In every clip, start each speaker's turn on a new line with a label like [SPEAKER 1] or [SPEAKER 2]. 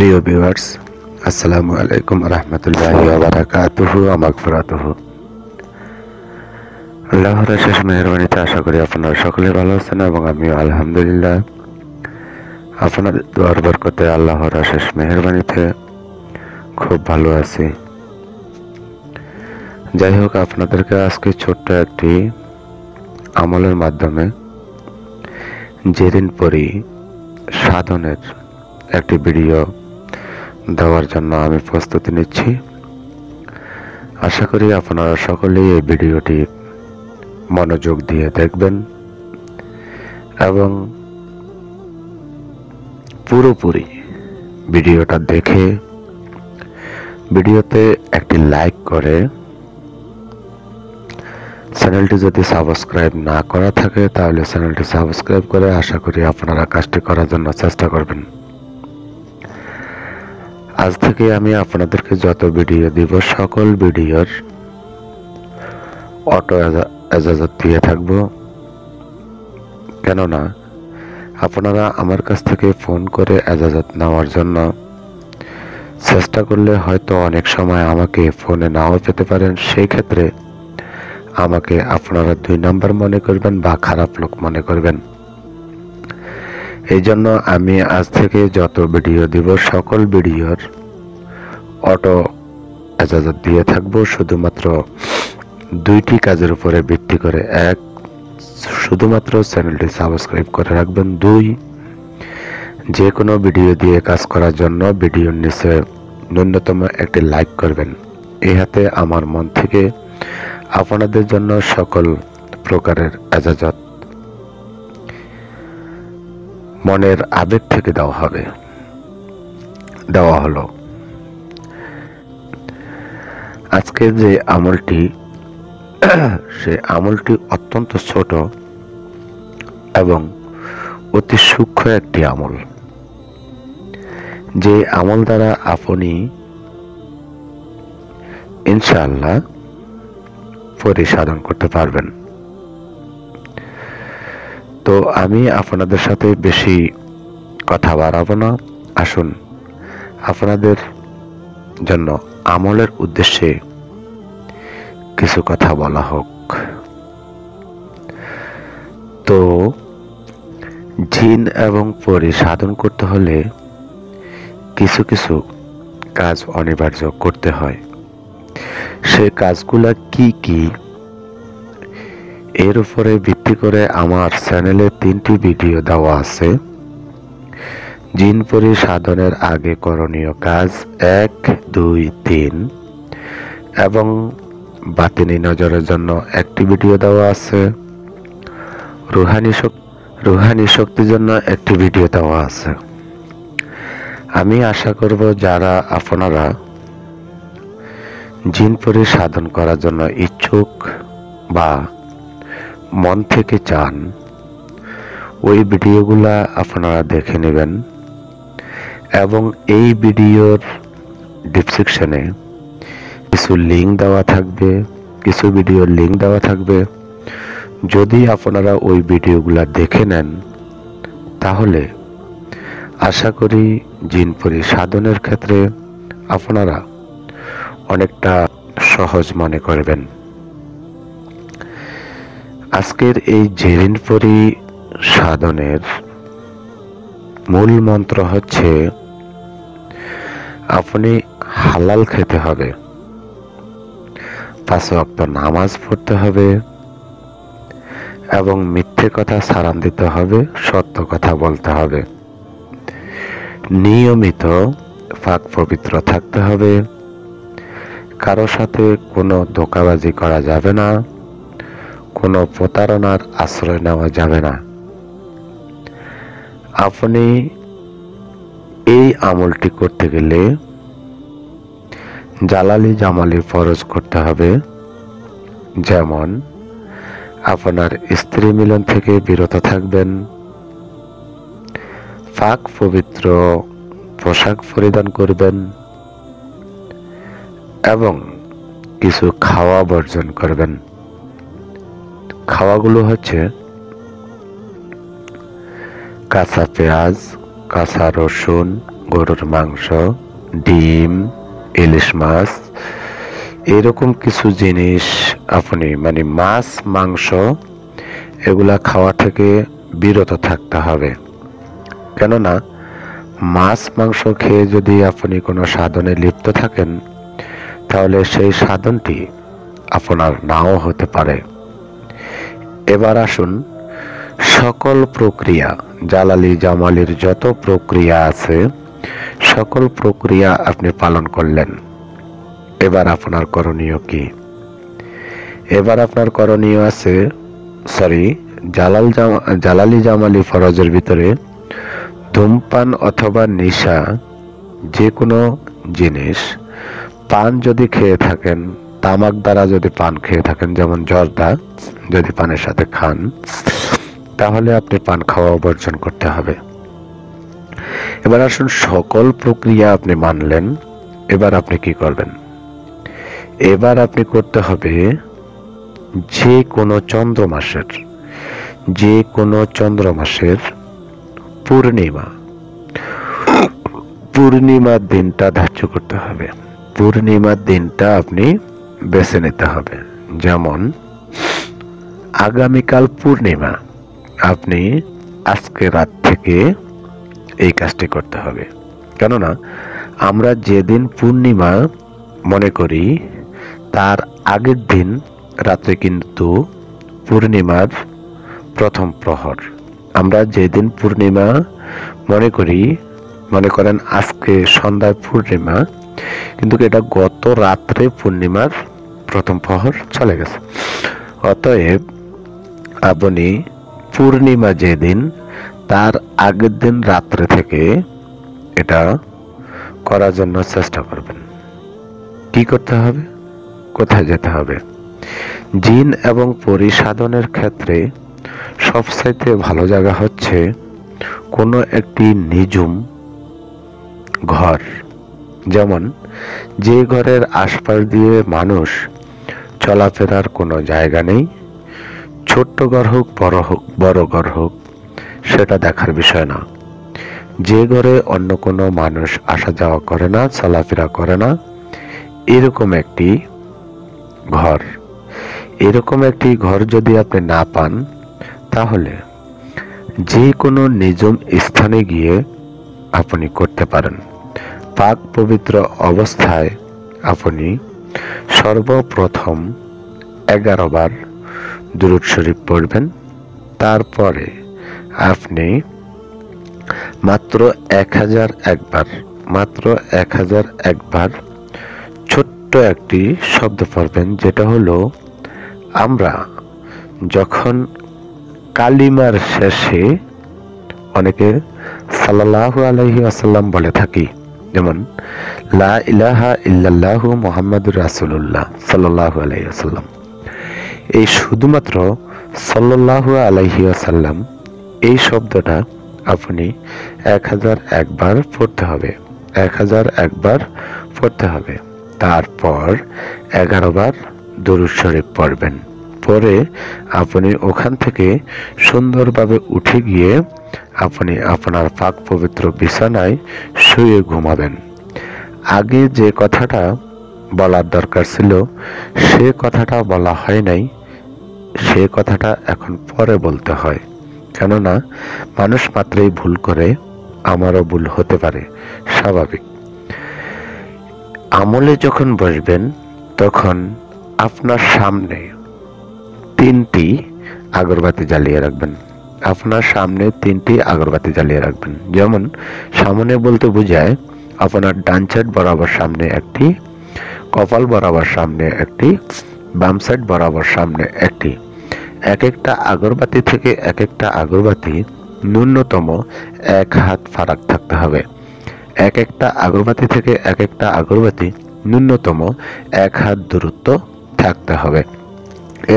[SPEAKER 1] প্রিয় ভিউয়ার্স, আসসালামু আলাইকুম রহমতুল্লাহি ওয়া বারাকাতুহু ওয়া মাগফিরাতুহু। আল্লাহর অশেষ মেহেরবানিতে আশা করি আপনারা সকলে ভালো আছেন এবং আমিও আলহামদুলিল্লাহ আপনাদের দোয়ার বরকতে আল্লাহর অশেষ মেহেরবানিতে খুব ভালো আছি। যাই হোক, আপনাদেরকে আজকে ছোট্ট একটি আমলের মাধ্যমে জেরিন পরি সাধনের একটি ভিডিও দেওয়ার জন্য আমি প্রস্তুতি নিচ্ছি। আশা করি আপনারা সকলেই এই ভিডিওটি মনোযোগ দিয়ে দেখবেন এবং পুরোপুরি ভিডিওটা দেখে ভিডিওতে একটি লাইক করে চ্যানেলটি যদি সাবস্ক্রাইব না করা থাকে তাহলে চ্যানেলটি সাবস্ক্রাইব করে আশা করি আপনারা কাজটি করার জন্য চেষ্টা করবেন। আজ থেকে আমি আপনাদেরকে যত ভিডিও দিব সকল ভিডিওর অটো এজাজত দিয়ে থাকবো, কেননা আপনারা আমার কাছ থেকে ফোন করে এজাজত নেওয়ার জন্য চেষ্টা করলে হয়তো অনেক সময় আমাকে ফোনে নাও পেতে পারেন। সেই ক্ষেত্রে আমাকে আপনারা 2 নাম্বার মনে করবেন বা খারাপ লোক মনে করবেন। এই জন্য আমি আজ থেকে যত ভিডিও দিব সকল ভিডিওর অটো এজাজত দিয়ে থাকবো, শুধুমাত্র 2টি কাজের উপরে ভিত্তি করে। 1, শুধুমাত্র চ্যানেলটি সাবস্ক্রাইব করে রাখবেন। 2, যে কোনো ভিডিও দিয়ে কাজ করার জন্য ভিডিওর নিচে ন্যূনতম একটি লাইক করবেন। এই হাতে আমার মন থেকে আপনাদের জন্য সকল প্রকারের এজাজত মনের আবেগ থেকে দেওয়া হলো। আজকে যে আমলটি সে আমলটি অত্যন্ত ছোট এবং অতি সূক্ষ্ম একটি আমল, যে আমল দ্বারা আপনি ইনশাআল্লাহ পরিসাধন করতে পারবেন। তো আমি আপনাদের সাথে বেশি কথা বাড়াবো না, আসুন আপনাদের জন্য আমলের উদ্দেশ্যে কিছু কথা বলা হোক। তো জিন এবং পরি সাধন করতে হলে কিছু কিছু কাজ অনিবার্য করতে হয়। সে কাজগুলা কি কি এর উপরে ভিত্তি করে আমার চ্যানেলে 3টি ভিডিও দেওয়া আছে। জিন পরি সাধনের আগে করণীয় কাজ 1, 2, 3 এবং বাতিনি নজরের জন্য একটি ভিডিও দেওয়া আছে। রুহানি শক্তির জন্য একটি ভিডিও দেওয়া আছে। আমি আশা করব যারা আপনারা জিন পরি সাধন করার জন্য ইচ্ছুক বা মন থেকে চান, ওই ভিডিওগুলা আপনারা দেখে নেবেন এবং এই ভিডিওর ডেসক্রিপশনে কিছু লিঙ্ক দেওয়া থাকবে, কিছু ভিডিওর লিঙ্ক দেওয়া থাকবে। যদি আপনারা ওই ভিডিওগুলা দেখে নেন তাহলে আশা করি জিন পরি সাধনের ক্ষেত্রে আপনারা অনেকটা সহজ মনে করবেন। আজকের এই জেরিন পরি সাধনের মূল মন্ত্র হচ্ছে আপনি হালাল খেতে হবে, 5 ওয়াক্ত নামাজ পড়তে হবে এবং মিথ্যে কথা ছাড়ান দিতে হবে, সত্য কথা বলতে হবে। নিয়মিত পাক পবিত্র থাকতে হবে, কারো সাথে কোনো ধোঁকাবাজি করা যাবে না, কোনো প্রতারণার আশ্রয় নেওয়া যাবে না। আপনি এই আমলটি করতে গেলে জালালি জামালি ফরজ করতে হবে, যেমন আপনার স্ত্রী মিলন থেকে বিরত থাকবেন, পাক পবিত্র পোশাক পরিধান করবেন এবং কিছু খাওয়া বর্জন করবেন। খাওয়াগুলো হচ্ছে কাঁচা পেঁয়াজ, কাঁচা রসুন, গরুর মাংস, ডিম, ইলিশ মাছ, এরকম কিছু জিনিস আপনি মানে মাছ মাংস এগুলা খাওয়া থেকে বিরত থাকতে হবে। কেননা মাছ মাংস খেয়ে যদি আপনি কোনো সাধনে লিপ্ত থাকেন, তাহলে সেই সাধনটি আপনার নাও হতে পারে। এবার আসুন, সকল প্রক্রিয়া, জালালি জামালির যত প্রক্রিয়া আছে সকল প্রক্রিয়া আপনি পালন করলেন। এবার আপনার করণীয় কি? এবার আপনার করণীয় আছে, জালালি জামালি ফরজের ভিতরে ধূমপান অথবা নেশা যে কোনো জিনিস পান যদি খেয়ে থাকেন, তামাক দ্বারা যদি পান খেয়ে থাকেন, যেমন জর্দা যদি পানের সাথে খান, তাহলে আপনি পান খাওয়া বর্জন করতে হবে। এবার আসুন, সকল প্রক্রিয়া আপনি মানলেন, এবার আপনি কি করবেন? এবার আপনি করতে হবে যে কোনো চন্দ্র মাসের পূর্ণিমার দিনটা ধার্য করতে হবে। পূর্ণিমার দিনটা আপনি বেছে নিতে হবে। যেমন আগামীকাল পূর্ণিমা, আপনি আজকে রাত থেকে এই কাজটি করতে হবে। কেননা আমরা যেদিন পূর্ণিমা মনে করি তার আগের দিন রাত্রে কিন্তু পূর্ণিমার প্রথম প্রহর। আমরা যেদিন পূর্ণিমা মনে করেন আজকে সন্ধ্যায় পূর্ণিমা, কিন্তু এটা গত রাত্রে পূর্ণিমার প্রথম প্রহর চলে গেছে। অতএব আপনি পূর্ণিমা যেদিন তার আগের দিন রাত্রে থেকে এটা করার জন্য চেষ্টা করবেন। কি করতে হবে? কোথায় যেতে হবে? জিন এবং পরিসাধনের ক্ষেত্রে সবচাইতে ভালো জায়গা হচ্ছে কোনো একটি নিঝুম ঘর। যেমন যে ঘরের আশপাশ দিয়ে মানুষ চলাফেরার কোনো জায়গা নেই, ছোট্ট ঘর হোক বড় ঘর হোক, সেটা দেখার বিষয় না। যে ঘরে অন্য কোনো মানুষ আসা যাওয়া করে না, চলাফেরা করে না, এরকম একটি ঘর যদি আপনি না পান, তাহলে যে কোনো নিঝুম স্থানে গিয়ে আপনি করতে পারেন। পাক পবিত্র অবস্থায় আপনি সর্বপ্রথম 11 বার দুরূদ শরীফ পড়বেন। তারপরে আপনি মাত্র 1001 বার ছোট্ট একটি শব্দ পড়বেন, যেটা হলো আমরা যখন কালিমার শেষে অনেকে সাল্লাল্লাহু আলাইহি ওয়াসাল্লাম বলে থাকি, যেমন লা ইলাহা ইল্লাল্লাহু মুহাম্মাদুর রাসূলুল্লাহ সাল্লাল্লাহু আলাইহি ওয়াসাল্লাম, এই শুধুমাত্র সাল্লাল্লাহু আলাইহি ওয়াসাল্লাম এই শব্দটা আপনি 1001 বার পড়তে হবে। 1001 বার পড়তে হবে। তারপর 11 বার দুরূদ শরীফ পড়বেন। পরে আপনি ওখান থেকে সুন্দরভাবে উঠে গিয়ে আপনি আপনার পাক পবিত্র বিছানায় শুয়ে ঘুমাবেন। আগে যে কথাটা বলার দরকার ছিল সে কথাটা বলা হয় নাই, সে কথাটা এখন পরে বলতে হয়। কেননা মানুষ মাত্রই ভুল করে, আমারও ভুল হতে পারে, স্বাভাবিক। আমলে যখন বসবেন তখন আপনার সামনে 3টি আগরবাতি জ্বালিয়ে রাখবেন। আপনার সামনে 3টি আগরবাতি জ্বালিয়ে রাখবেন। যেমন সামনে বলতে বোঝায় আপনার ডান সাইড বরাবর সামনে একটি, কপাল বরাবর সামনে একটি, বাম সাইড বরাবর সামনে একটি। এক একটা আগরবাতি থেকে এক একটা আগরবাতি ন্যূনতম 1 হাত ফারাক থাকতে হবে। এক একটা আগরবাতি থেকে এক একটা আগরবাতি ন্যূনতম 1 হাত দূরত্ব থাকতে হবে।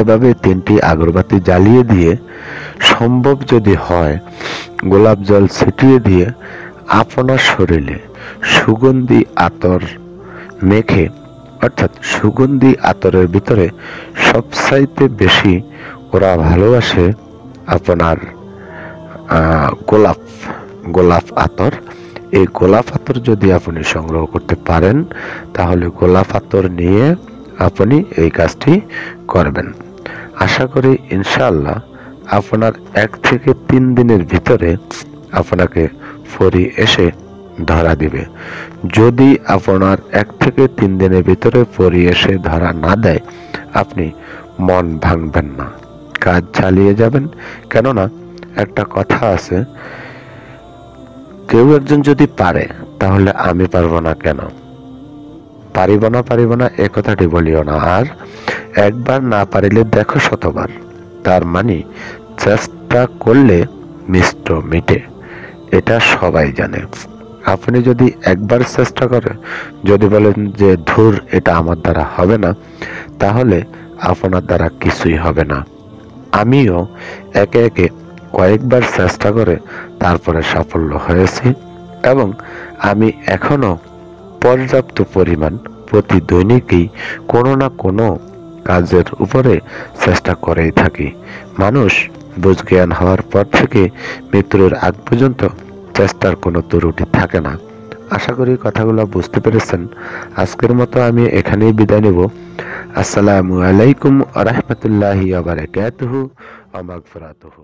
[SPEAKER 1] এভাবে 3টি আগরবাতি জ্বালিয়ে দিয়ে, সম্ভব যদি হয় গোলাপ জল ছিটিয়ে দিয়ে আপনার শরীরে সুগন্ধি আতর মেখে, অর্থাৎ সুগন্ধি আতরের ভিতরে সবচাইতে বেশি ওরা ভালোবাসে আপনার গোলাপ আতর। এই গোলা পাথর যদি আপনি সংগ্রহ করতে পারেন তাহলে গোলা পাথর নিয়ে আপনি এই কাজটি করবেন। আশা করি ইনশাআল্লাহ আপনার 1 থেকে 3 দিনের ভিতরে আপনাকে পরী এসে ধরা দিবে। যদি আপনার 1 থেকে 3 দিনের ভিতরে পরী এসে ধরা না দেয়, আপনি মন ভাঙবেন না, কাজ চালিয়ে যাবেন। কেননা একটা কথা আছে, কেউ একজন যদি পারে তাহলে আমি পারবো না কেন? পারিব না এ কথাটি বলিও না। আর একবার না পারিলে দেখো শতবার। তার মানে চেষ্টা করলে মিষ্ট মিটে, এটা সবাই জানে। আপনি যদি একবার চেষ্টা করেন, যদি বলেন যে ধুর এটা আমার দ্বারা হবে না, তাহলে আপনার দ্বারা কিছুই হবে না। আমিও একে একে কয়েকবার চেষ্টা করে তারপরে সাফল্য হয়েছি এবং আমি এখনো পর্যাপ্ত পরিমাণ প্রতি দৈনিকই কোনো না কোনো কাজের উপরে চেষ্টা করেই থাকি। মানুষ বুঝজ্ঞান হওয়ার পর থেকে মৃত্যুর আগ পর্যন্ত চেষ্টার কোনো ত্রুটি থাকে না। আশা করি কথাগুলো বুঝতে পেরেছেন। আজকের মতো আমি এখানেই বিদায় নেব। আসসালামু আলাইকুম ওয়া রাহমাতুল্লাহি ওয়া বারাকাতুহু ওয়া মাগফিরাতুহু।